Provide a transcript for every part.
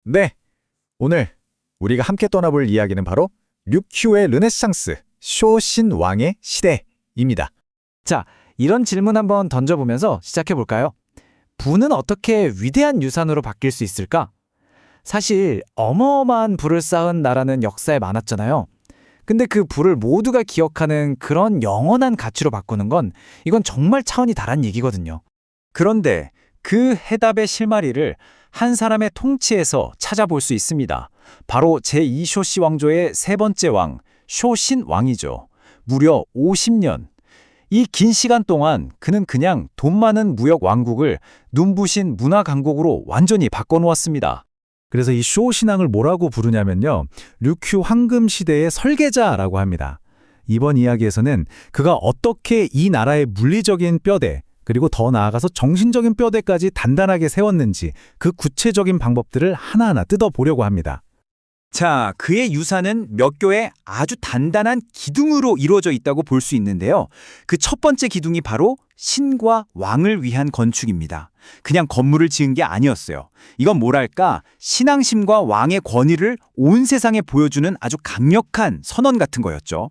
네, 오늘 우리가 함께 떠나볼 이야기는 바로 류큐의 르네상스, 쇼신왕의 시대입니다. 자, 이런 질문 한번 던져보면서 시작해볼까요? 부는 어떻게 위대한 유산으로 바뀔 수 있을까? 사실 어마어마한 부를 쌓은 나라는 역사에 많았잖아요. 근데 그 부를 모두가 기억하는 그런 영원한 가치로 바꾸는 건 이건 정말 차원이 다른 얘기거든요. 그런데 그 해답의 실마리를 한 사람의 통치에서 찾아볼 수 있습니다. 바로 제2쇼시 왕조의 세 번째 왕, 쇼신 왕이죠. 무려 50년. 이 긴 시간 동안 그는 그냥 돈 많은 무역 왕국을 눈부신 문화 강국으로 완전히 바꿔놓았습니다. 그래서 이 쇼신왕을 뭐라고 부르냐면요. 류큐 황금 시대의 설계자라고 합니다. 이번 이야기에서는 그가 어떻게 이 나라의 물리적인 뼈대, 그리고 더 나아가서 정신적인 뼈대까지 단단하게 세웠는지 그 구체적인 방법들을 하나하나 뜯어보려고 합니다. 자, 그의 유산은 몇 교의 아주 단단한 기둥으로 이루어져 있다고 볼 수 있는데요. 그 첫 번째 기둥이 바로 신과 왕을 위한 건축입니다. 그냥 건물을 지은 게 아니었어요. 이건 뭐랄까, 신앙심과 왕의 권위를 온 세상에 보여주는 아주 강력한 선언 같은 거였죠.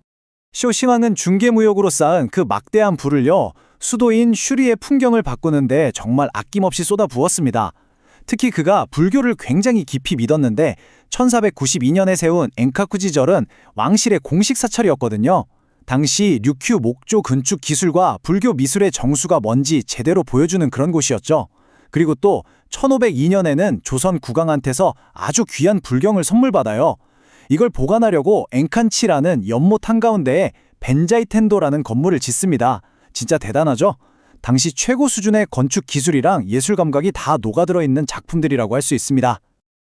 쇼신왕은 중개무역으로 쌓은 그 막대한 부를요. 수도인 슈리의 풍경을 바꾸는데 정말 아낌없이 쏟아부었습니다. 특히 그가 불교를 굉장히 깊이 믿었는데 1492년에 세운 엔카쿠지절은 왕실의 공식 사찰이었거든요. 당시 류큐 목조 건축 기술과 불교 미술의 정수가 뭔지 제대로 보여주는 그런 곳이었죠. 그리고 또 1502년에는 조선 국왕한테서 아주 귀한 불경을 선물 받아요. 이걸 보관하려고 엔칸치라는 연못 한가운데에 벤자이텐도라는 건물을 짓습니다. 진짜 대단하죠? 당시 최고 수준의 건축 기술이랑 예술 감각이 다 녹아들어 있는 작품들이라고 할 수 있습니다.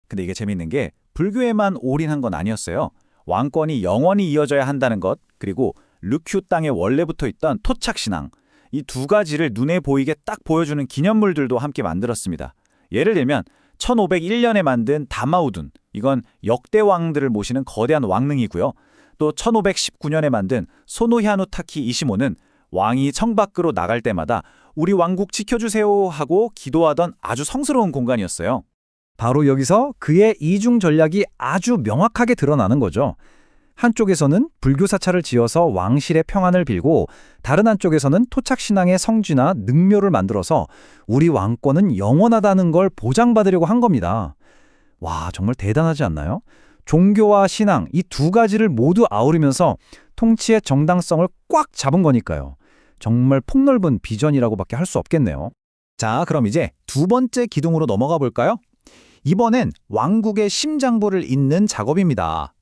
근데 이게 재밌는 게 불교에만 올인한 건 아니었어요. 왕권이 영원히 이어져야 한다는 것, 그리고 류큐 땅에 원래부터 있던 토착신앙, 이 두 가지를 눈에 보이게 딱 보여주는 기념물들도 함께 만들었습니다. 예를 들면 1501년에 만든 다마우둔, 이건 역대 왕들을 모시는 거대한 왕릉이고요. 또 1519년에 만든 소노히아누타키 이시모는 왕이 청 밖으로 나갈 때마다 우리 왕국 지켜주세요 하고 기도하던 아주 성스러운 공간이었어요. 바로 여기서 그의 이중 전략이 아주 명확하게 드러나는 거죠. 한쪽에서는 불교 사찰을 지어서 왕실의 평안을 빌고 다른 한쪽에서는 토착신앙의 성지나 능묘를 만들어서 우리 왕권은 영원하다는 걸 보장받으려고 한 겁니다. 와, 정말 대단하지 않나요? 종교와 신앙 이 두 가지를 모두 아우르면서 통치의 정당성을 꽉 잡은 거니까요. 정말 폭넓은 비전이라고밖에 할 수 없겠네요. 자, 그럼 이제 두 번째 기둥으로 넘어가 볼까요? 이번엔 왕국의 심장부를 잇는 작업입니다.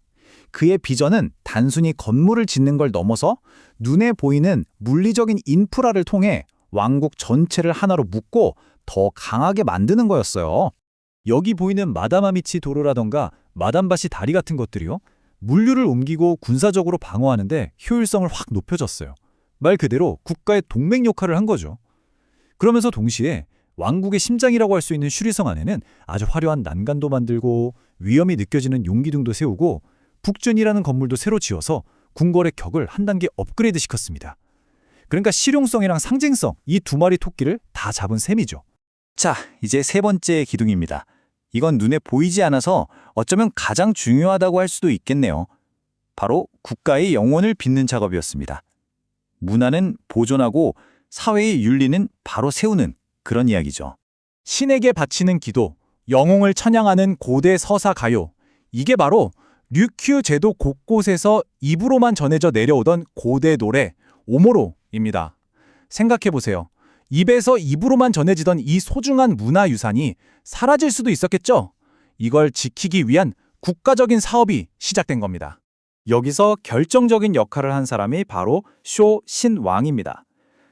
그의 비전은 단순히 건물을 짓는 걸 넘어서 눈에 보이는 물리적인 인프라를 통해 왕국 전체를 하나로 묶고 더 강하게 만드는 거였어요. 여기 보이는 마다마미치 도로라던가 마담바시 다리 같은 것들이요. 물류를 옮기고 군사적으로 방어하는데 효율성을 확 높여줬어요. 말 그대로 국가의 동맹 역할을 한 거죠. 그러면서 동시에 왕국의 심장이라고 할 수 있는 슈리성 안에는 아주 화려한 난간도 만들고 위험이 느껴지는 용기둥도 세우고 북전이라는 건물도 새로 지어서 궁궐의 격을 한 단계 업그레이드 시켰습니다. 그러니까 실용성이랑 상징성 이 두 마리 토끼를 다 잡은 셈이죠. 자, 이제 세 번째 기둥입니다. 이건 눈에 보이지 않아서 어쩌면 가장 중요하다고 할 수도 있겠네요. 바로 국가의 영혼을 빚는 작업이었습니다. 문화는 보존하고 사회의 윤리는 바로 세우는 그런 이야기죠. 신에게 바치는 기도, 영웅을 찬양하는 고대 서사 가요. 이게 바로 류큐 제도 곳곳에서 입으로만 전해져 내려오던 고대 노래, 오모로입니다. 생각해보세요. 입에서 입으로만 전해지던 이 소중한 문화유산이 사라질 수도 있었겠죠? 이걸 지키기 위한 국가적인 사업이 시작된 겁니다. 여기서 결정적인 역할을 한 사람이 바로 쇼신왕입니다.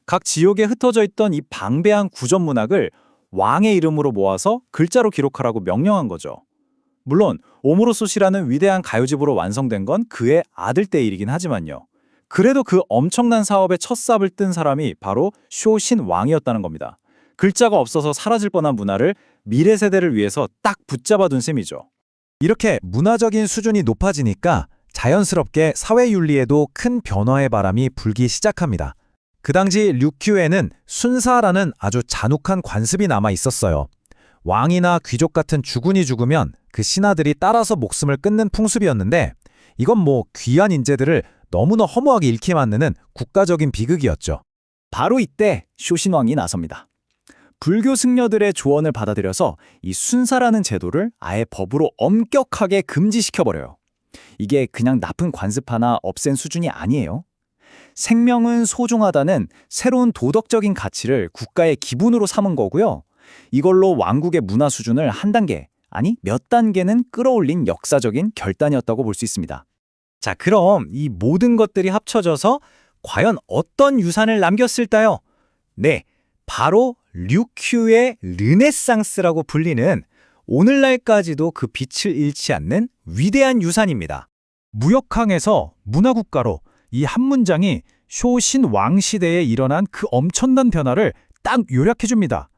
각 지역에 흩어져 있던 이 방대한 구전 문학을 왕의 이름으로 모아서 글자로 기록하라고 명령한 거죠. 물론 오모로소시라는 위대한 가요집으로 완성된 건 그의 아들 때 일이긴 하지만요. 그래도 그 엄청난 사업의 첫 삽을 뜬 사람이 바로 쇼신왕이었다는 겁니다. 글자가 없어서 사라질 뻔한 문화를 미래 세대를 위해서 딱 붙잡아둔 셈이죠. 이렇게 문화적인 수준이 높아지니까 자연스럽게 사회윤리에도 큰 변화의 바람이 불기 시작합니다. 그 당시 류큐에는 순사라는 아주 잔혹한 관습이 남아 있었어요. 왕이나 귀족 같은 주군이 죽으면 그 신하들이 따라서 목숨을 끊는 풍습이었는데 이건 뭐 귀한 인재들을 너무나 허무하게 잃게 만드는 국가적인 비극이었죠. 바로 이때 쇼신왕이 나섭니다. 불교 승려들의 조언을 받아들여서 이 순사라는 제도를 아예 법으로 엄격하게 금지시켜버려요. 이게 그냥 나쁜 관습 하나 없앤 수준이 아니에요. 생명은 소중하다는 새로운 도덕적인 가치를 국가의 기본으로 삼은 거고요. 이걸로 왕국의 문화 수준을 한 단계, 아니 몇 단계는 끌어올린 역사적인 결단이었다고 볼 수 있습니다. 자, 그럼 이 모든 것들이 합쳐져서 과연 어떤 유산을 남겼을까요? 네, 바로 류큐의 르네상스라고 불리는 오늘날까지도 그 빛을 잃지 않는 위대한 유산입니다. 무역항에서 문화국가로 이 한 문장이 쇼신 왕 시대에 일어난 그 엄청난 변화를 딱 요약해줍니다.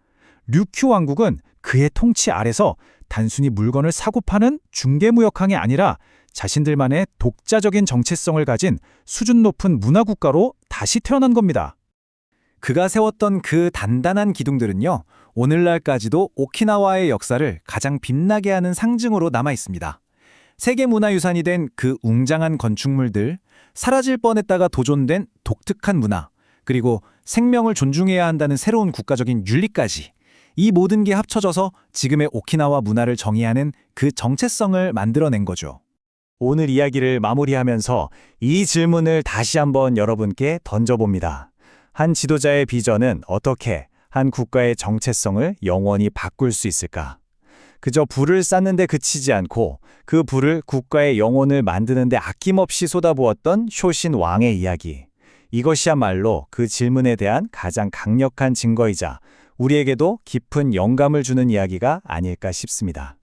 류큐 왕국은 그의 통치 아래서 단순히 물건을 사고 파는 중개무역항이 아니라 자신들만의 독자적인 정체성을 가진 수준 높은 문화국가로 다시 태어난 겁니다. 그가 세웠던 그 단단한 기둥들은요, 오늘날까지도 오키나와의 역사를 가장 빛나게 하는 상징으로 남아 있습니다. 세계문화유산이 된 그 웅장한 건축물들, 사라질 뻔했다가 도존된 독특한 문화, 그리고 생명을 존중해야 한다는 새로운 국가적인 윤리까지 이 모든 게 합쳐져서 지금의 오키나와 문화를 정의하는 그 정체성을 만들어낸 거죠. 오늘 이야기를 마무리하면서 이 질문을 다시 한번 여러분께 던져봅니다. 한 지도자의 비전은 어떻게 한 국가의 정체성을 영원히 바꿀 수 있을까? 그저 불을 쌓는데 그치지 않고 그 불을 국가의 영혼을 만드는데 아낌없이 쏟아부었던 쇼신 왕의 이야기. 이것이야말로 그 질문에 대한 가장 강력한 증거이자 우리에게도 깊은 영감을 주는 이야기가 아닐까 싶습니다.